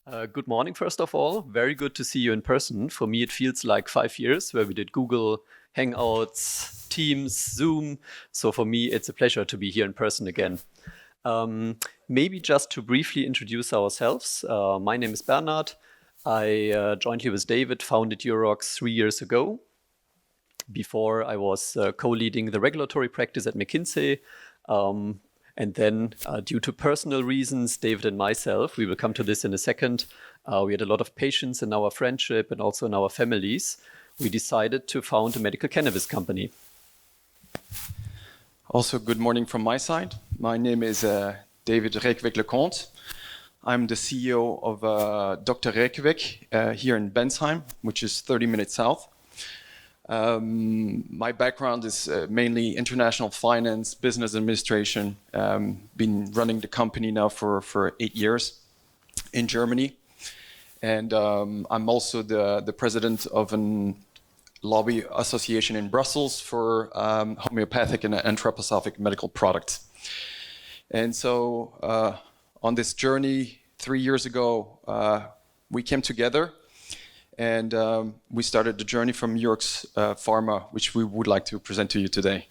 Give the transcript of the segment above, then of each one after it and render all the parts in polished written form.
Good morning, first of all. Very good to see you in person. For me, it feels like 5 years where we did Google, Hangouts, Teams, Zoom. So for me, it's a pleasure to be here in person again. Maybe just to briefly introduce ourselves. My name is Bernhard. I joined here with David, founded Eurox 3 years ago. Before, I was co-leading the regulatory practice at McKinsey. And then, due to personal reasons, David and myself, we will come to this in a second, we had a lot of patience in our friendship and also in our families. We decided to found a medical cannabis company. Also, good morning from my side. My name is David Reckeweg-Lecompte. I'm the CEO of Dr. Reckeweg here in Bensheim, which is 30 minutes south. My background is mainly international finance, business administration. Been running the company now for 8 years in Germany. And I'm also the president of a lobby association in Brussels for homeopathic and anthroposophic medical products. And so on this journey 3 years ago, we came together. And we started the journey from Eurox Pharma, which we would like to present to you today.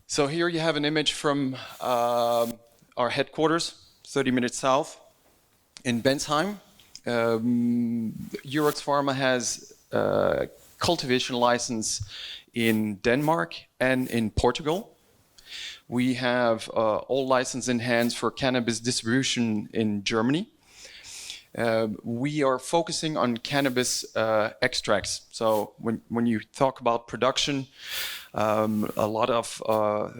So here you have an image from our headquarters, 30 minutes south in Bensheim. Eurox Pharma has a cultivation license in Denmark and in Portugal. We have all license in hands for cannabis distribution in Germany. We are focusing on cannabis extracts. So when you talk about production, a lot of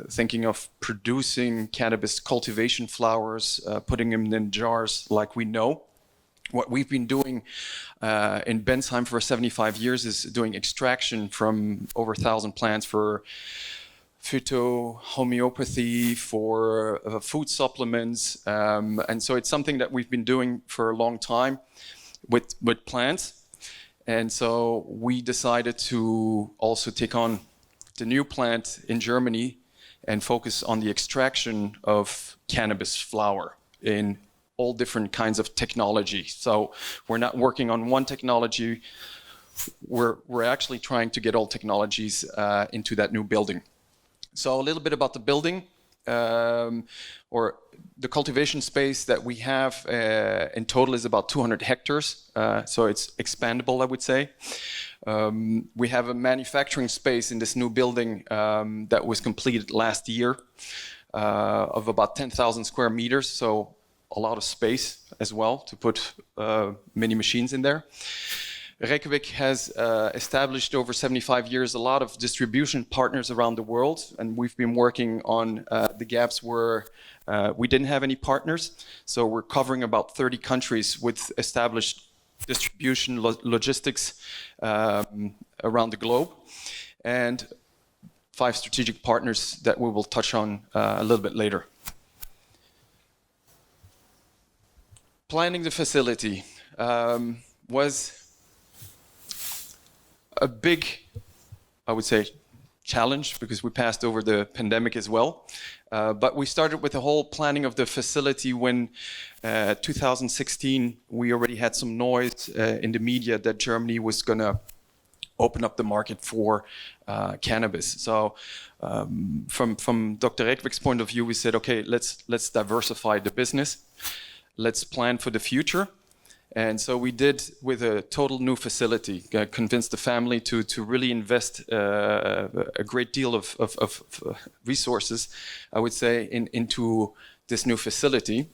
thinking of producing cannabis cultivation flowers, putting them in jars like we know. What we've been doing in Bensheim for 75 years is doing extraction from over 1,000 plants for phyto, homeopathy, for food supplements. And so it's something that we've been doing for a long time with plants. And so we decided to also take on the new plant in Germany and focus on the extraction of cannabis flower in all different kinds of technology. So we're not working on one technology. We're actually trying to get all technologies into that new building. So a little bit about the building, or the cultivation space that we have in total is about 200 hectares. So it's expandable, I would say. We have a manufacturing space in this new building that was completed last year of about 10,000 square meters. So a lot of space as well to put many machines in there. Reckeweg has established over 75 years a lot of distribution partners around the world, and we've been working on the gaps where we didn't have any partners. So we're covering about 30 countries with established distribution logistics around the globe, and 5 strategic partners that we will touch on a little bit later. Planning the facility was a big, I would say, challenge because we passed over the pandemic as well. But we started with the whole planning of the facility when 2016, we already had some noise in the media that Germany was going to open up the market for cannabis. So from Dr. Reckeweg's point of view, we said, okay, let's diversify the business. Let's plan for the future. And so we did with a total new facility, convinced the family to really invest a great deal of resources, I would say, into this new facility.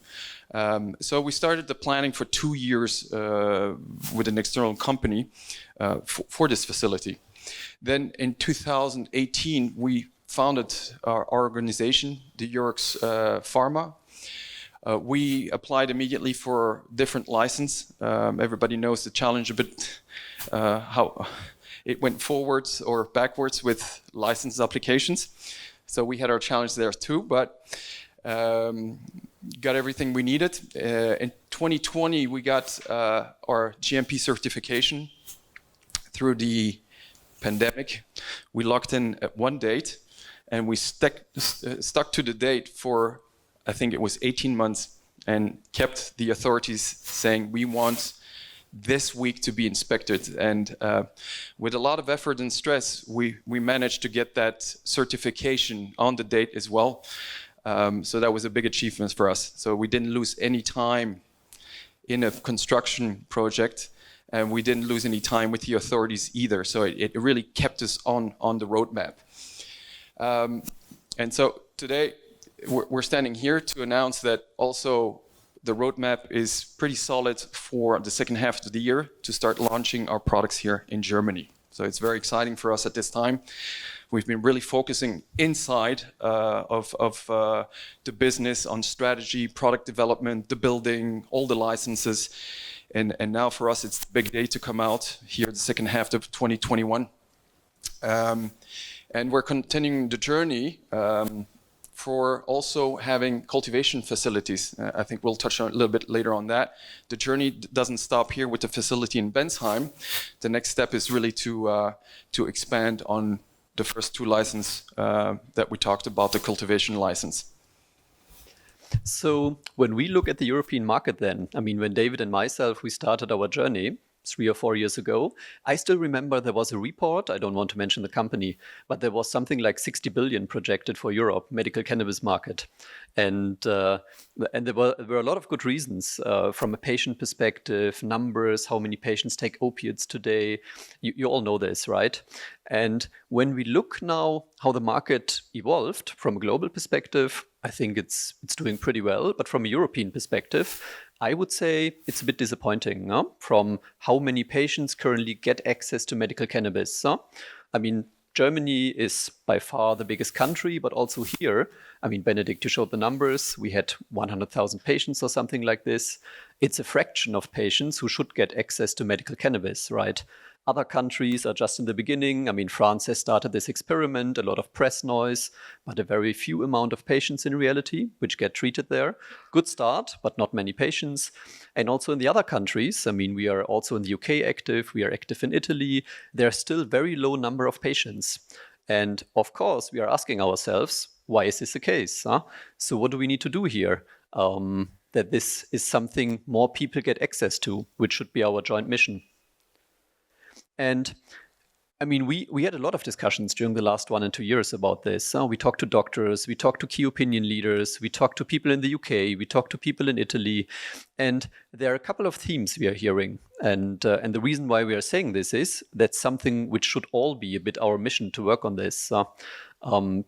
So we started the planning for 2 years with an external company for this facility. Then in 2018, we founded our organization, the Eurox Pharma. We applied immediately for different license. Everybody knows the challenge a bit, how it went forwards or backwards with license applications. So we had our challenge there too, but got everything we needed. In 2020, we got our GMP certification through the pandemic. We locked in at one date, and we stuck to the date for, I think it was 18 months. and kept the authorities saying, we want this week to be inspected. And with a lot of effort and stress, we managed to get that certification on the date as well. So that was a big achievement for us. So we didn't lose any time in a construction project, and we didn't lose any time with the authorities either. So it really kept us on the roadmap. And so today we're standing here to announce that also the roadmap is pretty solid for the second half of the year to start launching our products here in Germany. So it's very exciting for us at this time. We've been really focusing inside of the business on strategy, product development, the building, all the licenses. And now for us, it's the big day to come out here the second half of 2021. And we're continuing the journey for also having cultivation facilities. I think we'll touch on a little bit later on that. The journey doesn't stop here with the facility in Bensheim. The next step is really to expand on the first two licenses that we talked about, the cultivation license. So when we look at the European market then, I mean, when David and myself, we started our journey 3 or 4 years ago, I still remember there was a report, I don't want to mention the company, but there was something like 60 billion projected for Europe, medical cannabis market. And there were a lot of good reasons from a patient perspective, numbers, how many patients take opiates today. You all know this, right? And when we look now how the market evolved from a global perspective, I think it's doing pretty well. But from a European perspective, I would say it's a bit disappointing from how many patients currently get access to medical cannabis. I mean, Germany is by far the biggest country, but also here, I mean, Benedict, you showed the numbers. We had 100,000 patients or something like this. It's a fraction of patients who should get access to medical cannabis, right? Other countries are just in the beginning. I mean, France has started this experiment, a lot of press noise, but a very few amount of patients in reality, which get treated there. Good start, but not many patients. And also in the other countries, I mean, we are also in the UK active, we are active in Italy. There's still very low number of patients. And of course, we are asking ourselves, why is this the case? So what do we need to do here? That this is something more people get access to, which should be our joint mission. And I mean, we had a lot of discussions during the last 1 and 2 years about this. We talked to doctors, we talked to key opinion leaders, we talked to people in the UK, we talked to people in Italy. And there are a couple of themes we are hearing. And the reason why we are saying this is that's something which should all be a bit our mission to work on this.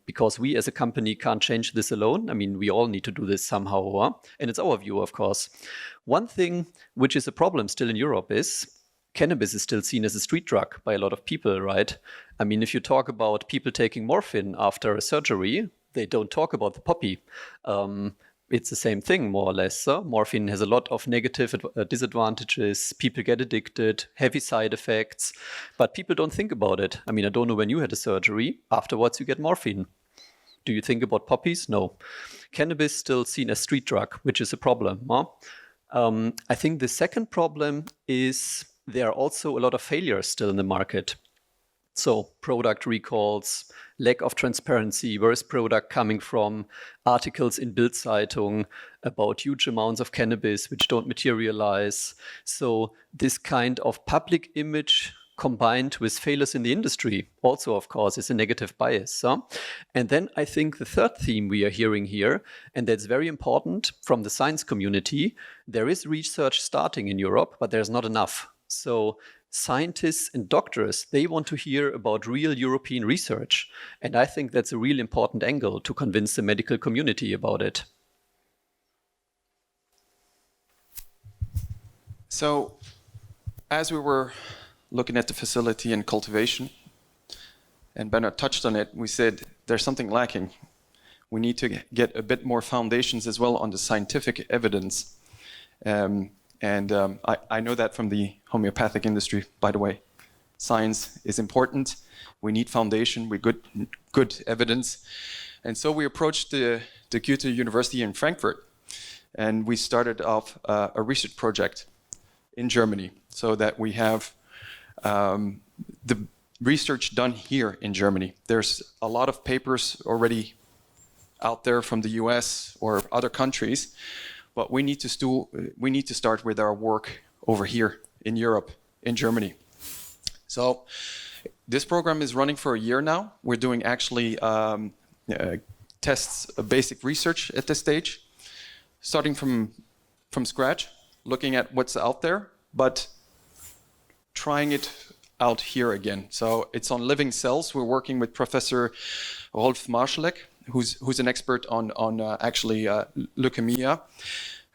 Because we as a company can't change this alone. I mean, we all need to do this somehow. And it's our view, of course. One thing which is a problem still in Europe is cannabis is still seen as a street drug by a lot of people, right? I mean, if you talk about people taking morphine after a surgery, they don't talk about the poppy. It's the same thing, more or less. Morphine has a lot of negative disadvantages. People get addicted, heavy side effects, but people don't think about it. I mean, I don't know when you had a surgery. Afterwards, you get morphine. Do you think about poppies? No. Cannabis still seen as street drug, which is a problem. I think the second problem is there are also a lot of failures still in the market. So product recalls, lack of transparency, where is product coming from, articles in Bild-Zeitung about huge amounts of cannabis which don't materialize. So this kind of public image combined with failures in the industry also, of course, is a negative bias. And then I think the third theme we are hearing here, and that's very important from the science community, there is research starting in Europe, but there's not enough. So scientists and doctors, they want to hear about real European research. And I think that's a really important angle to convince the medical community about it. So as we were looking at the facility and cultivation, and Bernhard touched on it, we said there's something lacking. We need to get a bit more foundations as well on the scientific evidence. I know that from the homeopathic industry, by the way. Science is important. We need foundation, we good evidence. And so we approached the Goethe University in Frankfurt, and we started off a research project in Germany so that we have the research done here in Germany. There's a lot of papers already out there from the US or other countries, but we need to start with our work over here in Europe, in Germany. So this program is running for a year now. We're doing actually tests, basic research at this stage, starting from scratch, looking at what's out there, but trying it out here again. So it's on living cells. We're working with Professor Rolf Marschalek, who's an expert on actually leukemia.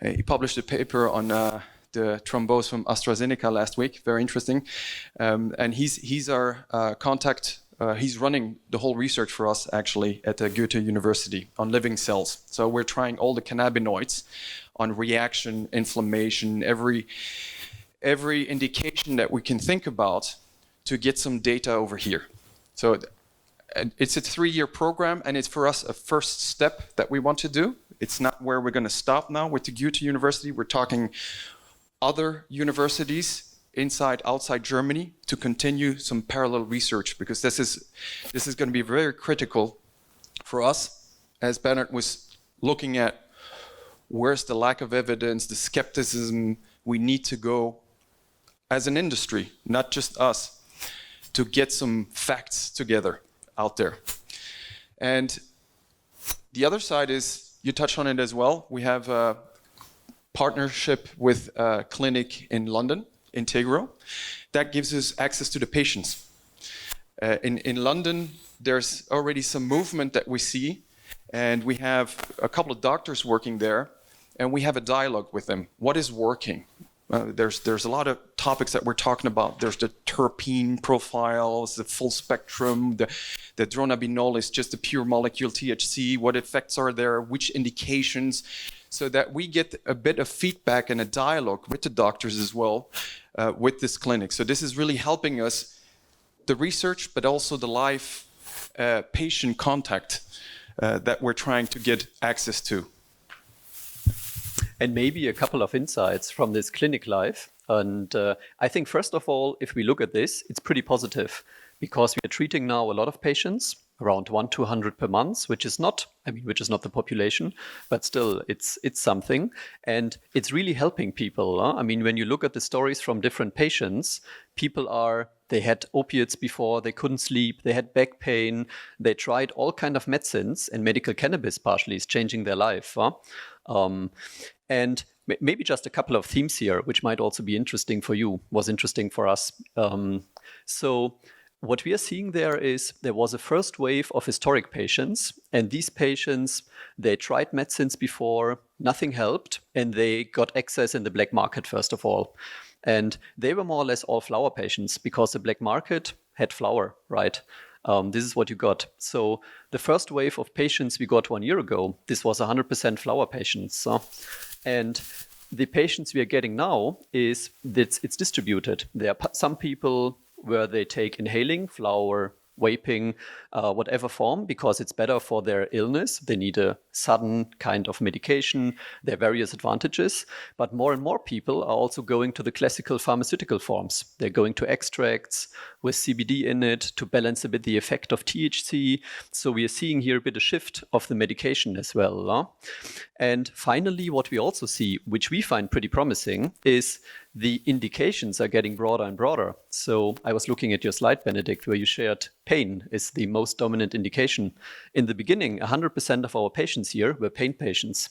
He published a paper on the thrombose from AstraZeneca last week. Very interesting. And he's our contact. He's running the whole research for us actually at Goethe University on living cells. So we're trying all the cannabinoids on reaction, inflammation, every indication that we can think about to get some data over here. So it's a 3-year program, and it's for us a first step that we want to do. It's not where we're going to stop now with the Goethe University. We're talking other universities inside, outside Germany to continue some parallel research, because this is going to be very critical for us, as Bernhard was looking at where's the lack of evidence, the skepticism. We need to go as an industry, not just us, to get some facts together out there. And the other side is, you touched on it as well, we have a partnership with a clinic in London, Integro, that gives us access to the patients. In London, there's already some movement that we see, and we have a couple of doctors working there, and we have a dialogue with them. What is working? There's a lot of topics that we're talking about. There's the terpene profiles, the full spectrum, the dronabinol is just a pure molecule THC, what effects are there, which indications, so that we get a bit of feedback and a dialogue with the doctors as well with this clinic. So this is really helping us, the research, but also the live patient contact that we're trying to get access to. And maybe a couple of insights from this clinic live. And I think, first of all, if we look at this, it's pretty positive, because we are treating now a lot of patients, around 100-200 per month, which is not the population, but still it's something. And it's really helping people. I mean, when you look at the stories from different patients, they had opiates before, they couldn't sleep, they had back pain, they tried all kind of medicines, and medical cannabis partially is changing their life. And maybe just a couple of themes here, which might also be interesting for you, was interesting for us. So what we are seeing there was a first wave of historic patients, and these patients, they tried medicines before, nothing helped, and they got access in the black market, first of all. And they were more or less all flower patients, because the black market had flower, right? This is what you got. So the first wave of patients we got 1 year ago, this was 100% flower patients. And the patients we are getting now it's distributed. There are some people where they take inhaling, flower, vaping, whatever form, because it's better for their illness. They need a sudden kind of medication. There are various advantages. But more and more people are also going to the classical pharmaceutical forms. They're going to extracts with CBD in it to balance a bit the effect of THC. So we are seeing here a bit of shift of the medication as well. And finally, what we also see, which we find pretty promising, is the indications are getting broader and broader. So I was looking at your slide, Benedict, where you shared pain is the most dominant indication. In the beginning, 100% of our patients here were pain patients.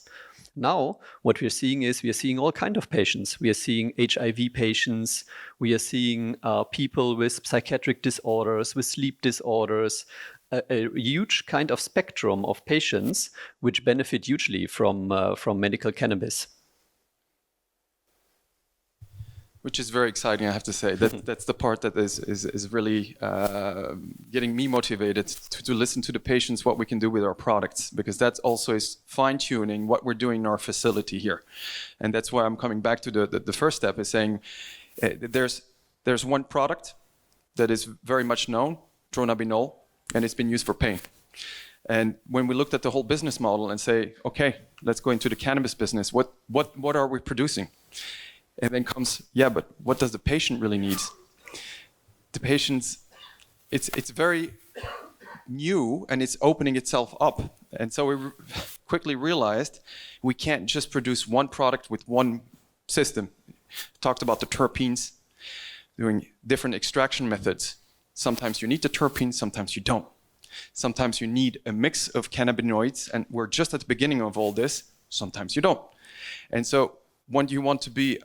Now, what we're seeing is we are seeing all kinds of patients. We are seeing HIV patients. We are seeing people with psychiatric disorders, with sleep disorders, a huge kind of spectrum of patients which benefit hugely from medical cannabis. Which is very exciting, I have to say. That's the part that is really getting me motivated to listen to the patients, what we can do with our products, because that also is fine-tuning what we're doing in our facility here. And that's why I'm coming back to the first step, is saying there's one product that is very much known, dronabinol, and it's been used for pain. And when we looked at the whole business model and say, okay, let's go into the cannabis business, what are we producing? And then comes, yeah, but what does the patient really need? The patients, it's very new, and it's opening itself up. And so quickly realized we can't just produce one product with one system. Talked about the terpenes, doing different extraction methods. Sometimes you need the terpenes, sometimes you don't. Sometimes you need a mix of cannabinoids, and we're just at the beginning of all this. Sometimes you don't. And so when you want to be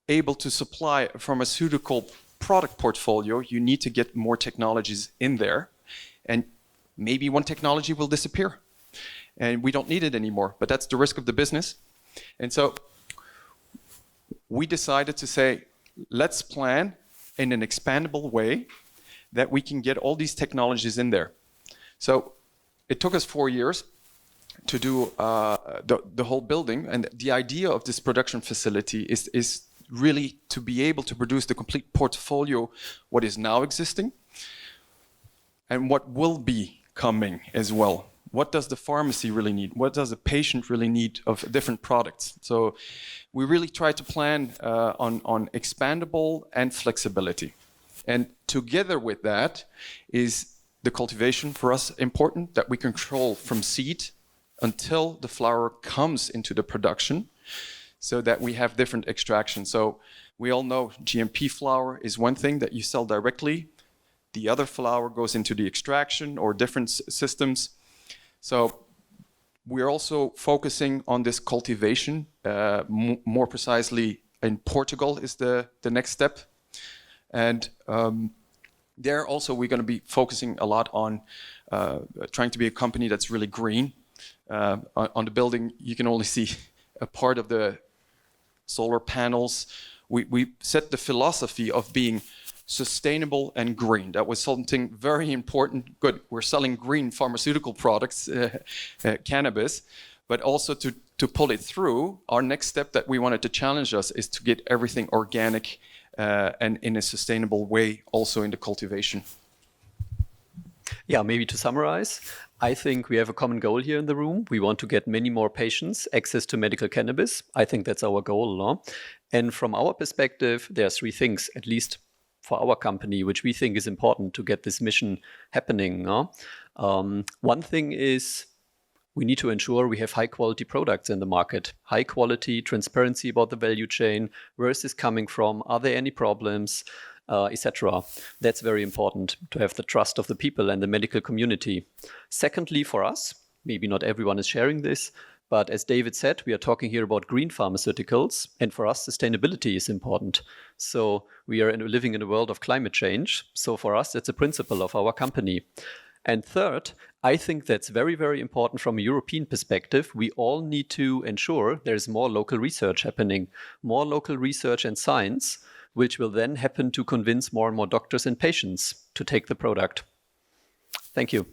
able to supply a pharmaceutical product portfolio, you need to get more technologies in there. And maybe one technology will disappear and we don't need it anymore, but that's the risk of the business. And so we decided to say, let's plan in an expandable way that we can get all these technologies in there. So it took us 4 years to do the whole building. And the idea of this production facility is really to be able to produce the complete portfolio, what is now existing and what will be coming as well. What does the pharmacy really need? What does the patient really need of different products? So we really try to plan on expandable and flexibility. And together with that is the cultivation for us important, that we control from seed until the flower comes into the production, so that we have different extractions. So we all know GMP flower is one thing that you sell directly. The other flower goes into the extraction or different systems. So we're also focusing on this cultivation, more precisely in Portugal is the next step. And there also we're going to be focusing a lot on trying to be a company that's really green. On the building, you can only see a part of the solar panels. We set the philosophy of being sustainable and green. That was something very important. Good, we're selling green pharmaceutical products, cannabis, but also to pull it through, our next step that we wanted to challenge us is to get everything organic and in a sustainable way also in the cultivation. Yeah, maybe to summarize, I think we have a common goal here in the room. We want to get many more patients access to medical cannabis. I think that's our goal, no? And from our perspective, there are three things, at least for our company, which we think is important to get this mission happening. No? One thing is we need to ensure we have high quality products in the market, high quality, transparency about the value chain, where is this coming from, are there any problems, etc. That's very important to have the trust of the people and the medical community. Secondly, for us, maybe not everyone is sharing this, but as David said, we are talking here about green pharmaceuticals, and for us, sustainability is important. So we are living in a world of climate change. So for us, that's a principle of our company. And third, I think that's very, very important from a European perspective. We all need to ensure there's more local research happening, more local research and science, which will then happen to convince more and more doctors and patients to take the product. Thank you.